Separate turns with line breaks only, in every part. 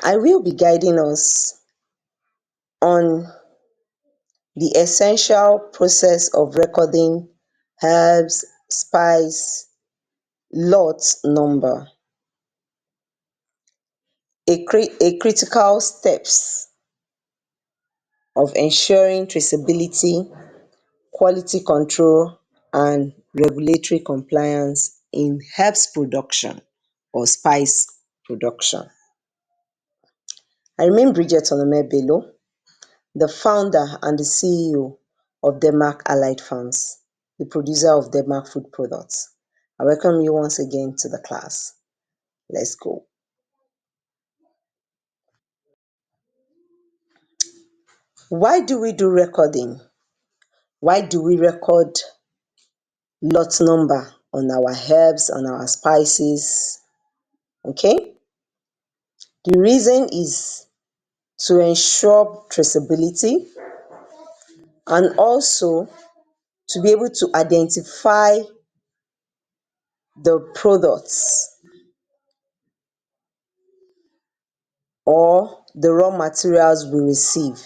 I will be guiding us on the essential process of recording herbs, spice, lot number, a critical steps of ensuring traceability, quality control and regulatory compliance in herbs production or spice production. I remain Bridget Onome Bello, the founder and the CEO of Debmark Allied Farms, the producer of Debmark food products. I welcome you once again to the class. Let's go. Why do we do recording? Why do we record lot number on our herbs, on our spices? Okay, the reason is to ensure traceability and also to be able to identify the products or the raw materials we receive,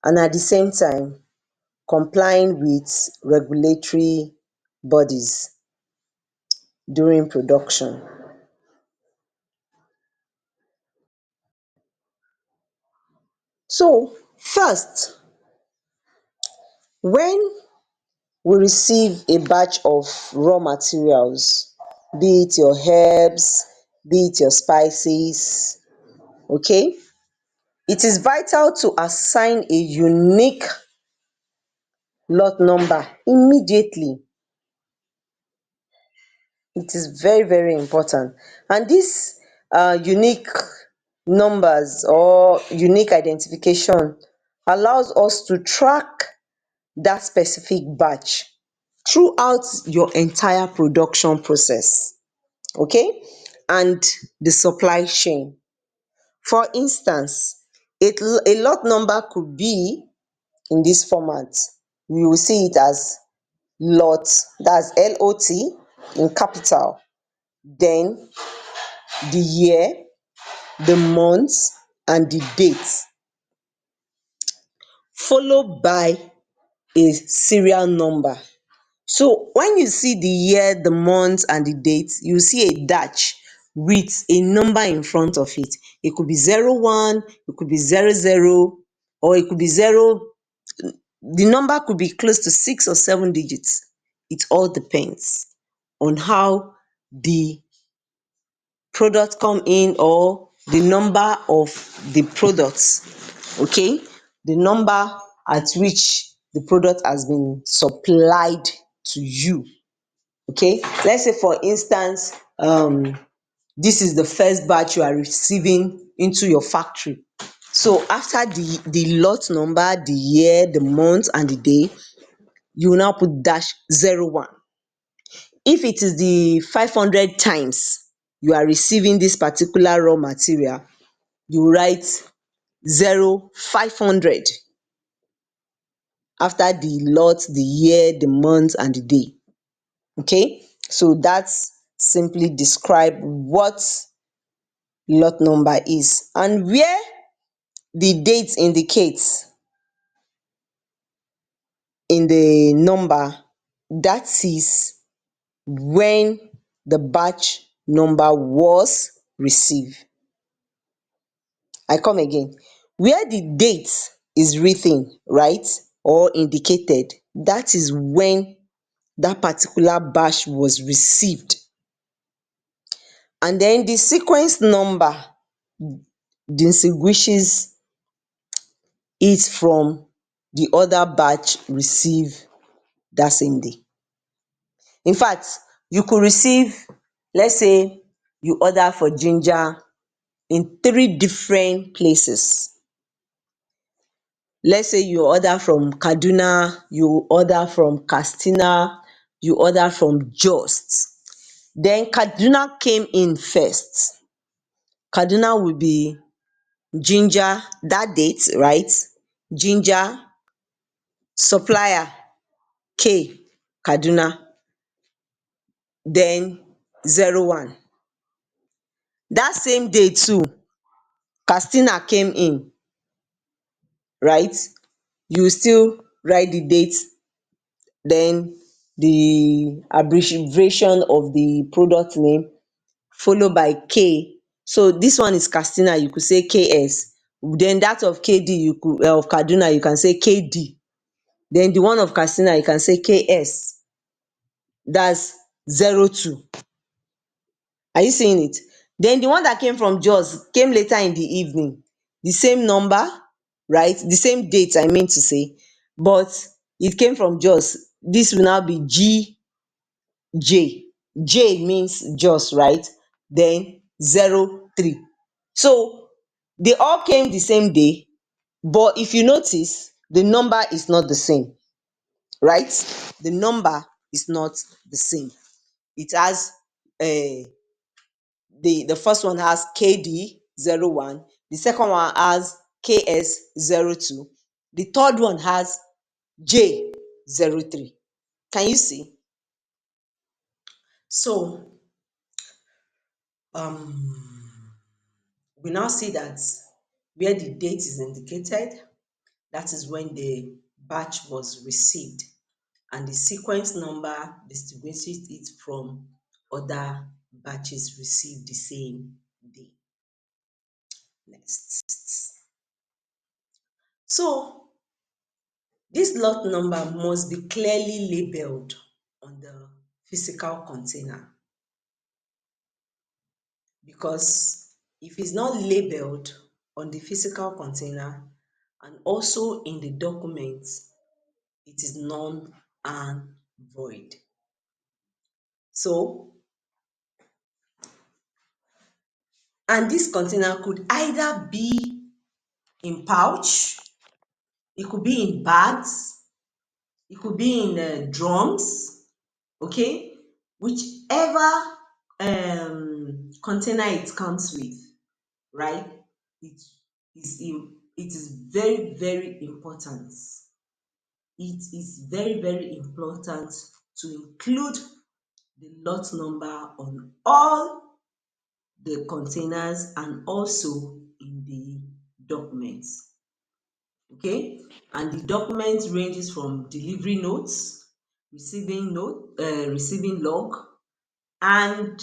and at the same time complying with regulatory bodies during production. So first, when we receive a batch of raw materials, be it your herbs, be it your spices, okay, it is vital to assign a unique lot number immediately. It is very, very important. And this unique numbers or unique identification allows us to track that specific batch throughout your entire production process, okay, and the supply chain. For instance, a lot number could be in this format. We will see it as lot, that's LOT in capital, then the year, the month and the date, followed by a serial number. So when you see the year, the month and the date, you see a dash with a number in front of it. It could be 01, it could be 00, or it could be 0. The number could be close to 6 or 7 digits. It all depends on how the product come in or the number of the products, okay, the number at which the product has been supplied to you, okay. Let's say for instance, this is the first batch you are receiving into your factory. So after the lot number, the year, the month and the day, you will now put dash 01. If it is the 500 times you are receiving this particular raw material, you write 0500 after the lot, the year, the month and the day, okay. So that's simply describe what lot number is, and where the date indicates in the number, that is when the batch number was received. I come again. Where the date is written, right, or indicated, that is when that particular batch was received. And then the sequence number distinguishes it from the other batch received that same day. In fact, you could receive, let's say you order for ginger in 3 different places. Let's say you order from Kaduna, you order from Katsina, you order from Jos. Then Kaduna came in first. Kaduna will be ginger, that date, right? Ginger, supplier K, Kaduna, then 01. That same day too, Katsina came in, right? You still write the date, then the abbreviation of the product name, followed by K. So this one is Katsina, you could say KS. Then that of KD, you could of Kaduna, you can say KD. Then the one of Katsina, you can say KS. That's 02. Are you seeing it? Then the one that came from Jos came later in the evening. The same number, right? The same date, I mean to say, but it came from Jos. This will now be GJ. J means Jos, right? Then 03. So they all came the same day, but if you notice, the number is not the same, right? The number is not the same. It has the first one has KD 01, the second one has KS 02, the third one has J 03. Can you see? So um we now see that where the date is indicated, that is when the batch was received, and the sequence number distinguishes it from other batches received the same day. Next. So this lot number must be clearly labeled on the physical container, because if it's not labeled on the physical container and also in the document, it is null and void. So, and this container could either be in pouch, it could be in bags, it could be in drums, okay? Whichever container it comes with, right? It is very, very important. It is very, very important to include the lot number on all the containers and also in the documents. Okay, and the document ranges from delivery notes, receiving log, and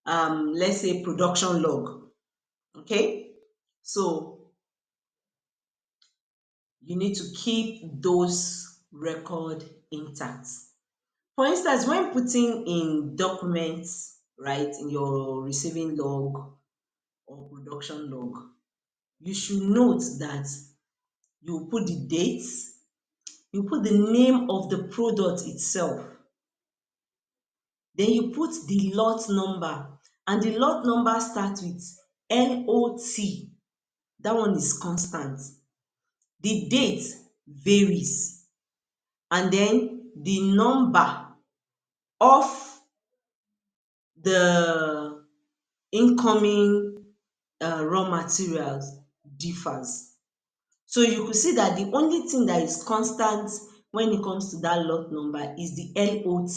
let's say production log. Okay, so you need to keep those record intact. For instance, when putting in documents, right, in your receiving log or production log, you should note that you put the dates, you put the name of the product itself, then you put the lot number, and the lot number starts with LOT. That one is constant. The date varies, and then the number of the incoming raw materials differs. So you could see that the only thing that is constant when it comes to that lot number is the LOT.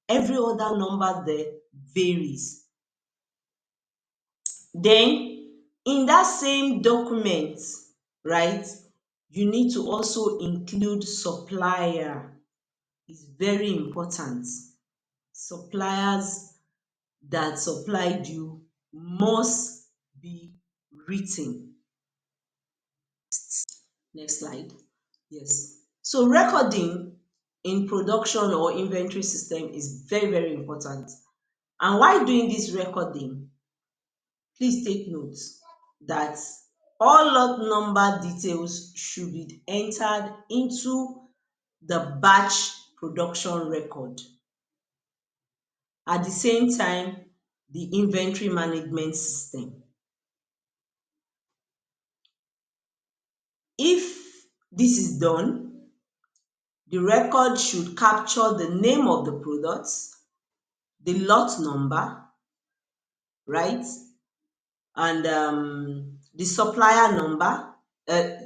Every other number there varies. Then in that same document, right, you need to also include supplier. It's very important. Suppliers that supplied you must be written. Next slide. Yes. So recording in production or inventory system is very, very important. And while doing this recording, please take note that all lot number details should be entered into the batch production record. At the same time, the inventory management system. If this is done, the record should capture the name of the products, the lot number, right? And the supplier number.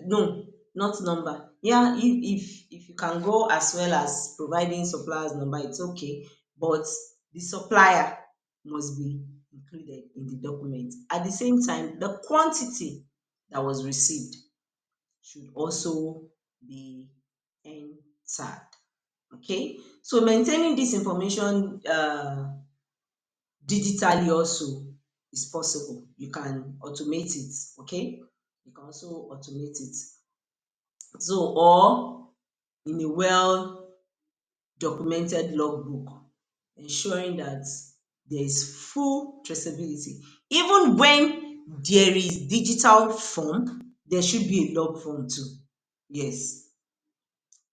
No, not number. Yeah, if you can go as well as providing supplier's number, it's okay. But the supplier must be included in the document. At the same time, the quantity that was received should also be entered. Okay, so maintaining this information digitally also is possible. You can automate it. Okay, you can also automate it. So, or in a well documented logbook, ensuring that there is full traceability. Even when there is digital form, there should be a log form too. Yes,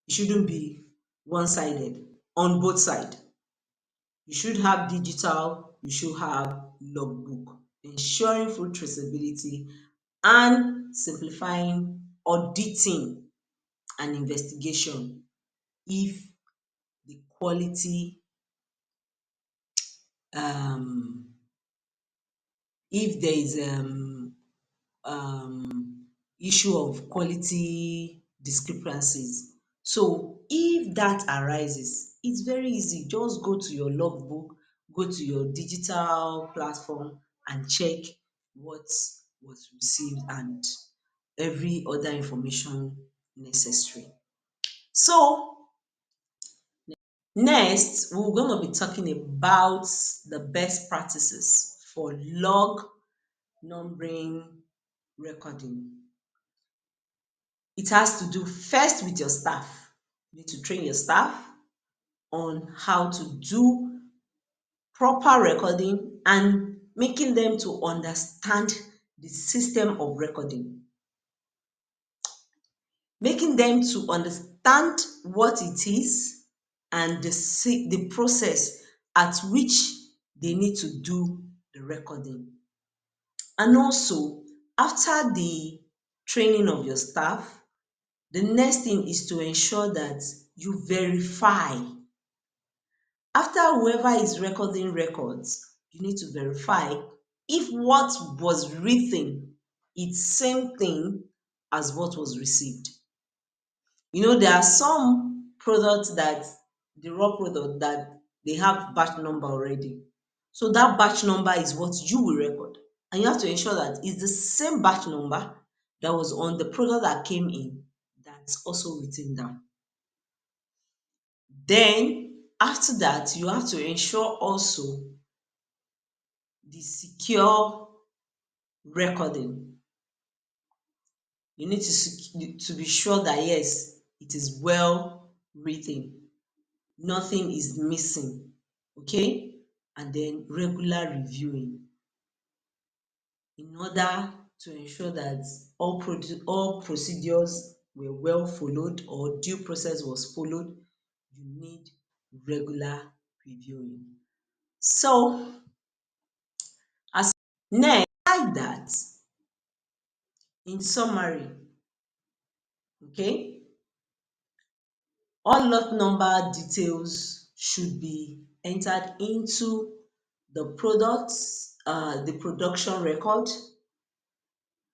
it shouldn't be one-sided on both sides. You should have digital, you should have logbook, ensuring full traceability and simplifying auditing and investigation if the quality um if there is issue of quality discrepancies. So if that arises, it's very easy. Just go to your logbook, go to your digital platform and check what was received and every other information necessary. So next, we're going to be talking about the best practices for log numbering recording. It has to do first with your staff. You need to train your staff on how to do proper recording and making them to understand the system of recording, making them to understand what it is and the process at which they need to do the recording. And also, after the training of your staff, the next thing is to ensure that you verify. After whoever is recording records, you need to verify if what was written is same thing as what was received. There are some products that the raw product that they have batch number already. So that batch number is what you will record. And you have to ensure that it's the same batch number that was on the product that came in that's also written down. Then after that, you have to ensure also the secure recording. You need to be sure that yes, it is well written, nothing is missing. Okay, and then regular reviewing in order to ensure that all procedures were well followed or due process was followed. You need regular reviewing. So as next, like that, in summary, okay, all lot number details should be entered into the products, the production record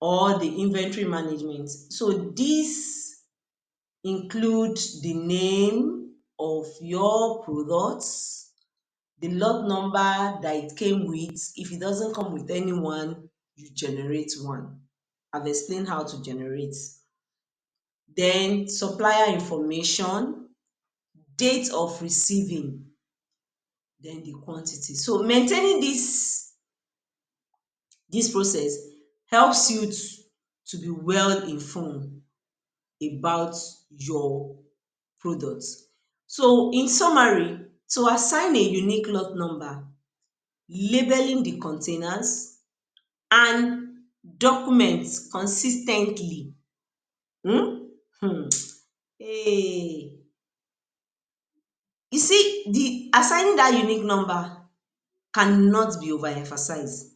or the inventory management. So this include the name of your products, the lot number that it came with. If it doesn't come with anyone, you generate one. I've explained how to generate. Then supplier information, date of receiving, then the quantity. So maintaining this process helps you to be well informed about your products. So in summary, to assign a unique lot number, labeling the containers and documents consis ten tly. Hey, you see, the assigning that unique number cannot be overemphasized.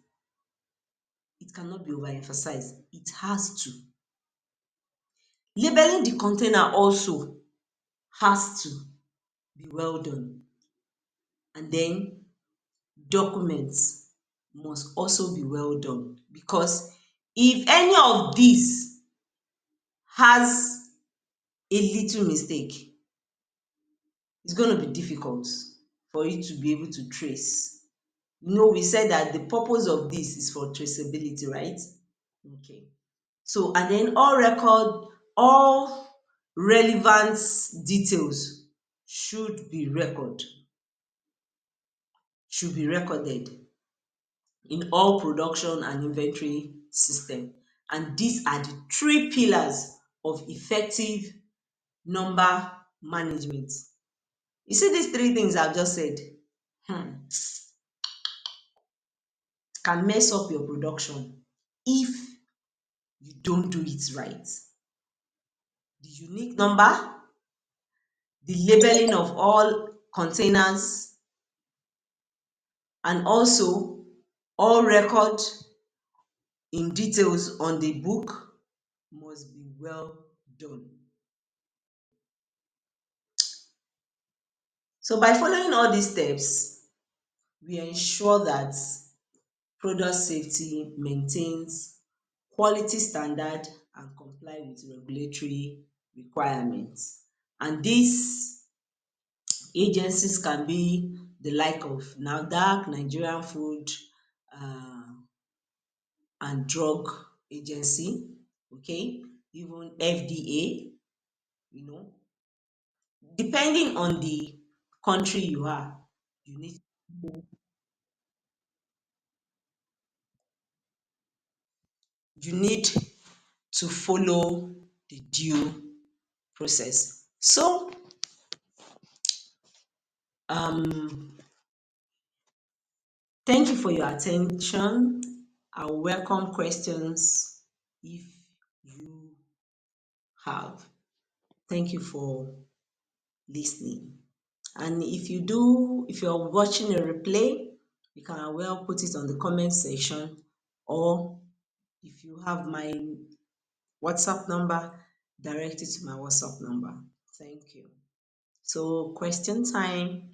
It cannot be overemphasized. It has to. Labeling the container also has to be well done. And then documents must also be well done, because if any of these has a little mistake, it's going to be difficult for you to be able to trace We said that the purpose of this is for traceability, right? Okay. So, and then all relevant details should be recorded in all production and inventory system. And these are the three pillars of effective number management. You see these three things I've just said, um can mess up your production if you don't do it right. The unique number, the labeling of all containers, and also all record in details on the book must be well done. So by following all these steps, we ensure that product safety maintains quality standard and comply with regulatory requirements. And these agencies can be the like of NAFDAC, Nigerian Food um and Drug Agency, okay, even FDA, you know. Depending on the country you are, you need you need to follow the due process. So um thank you for your attention. I welcome questions if you have. Thank you for listening. And if you're watching a replay, you can well put it on the comment section, or if you have my WhatsApp number, direct it to my WhatsApp number. Thank you. So question time.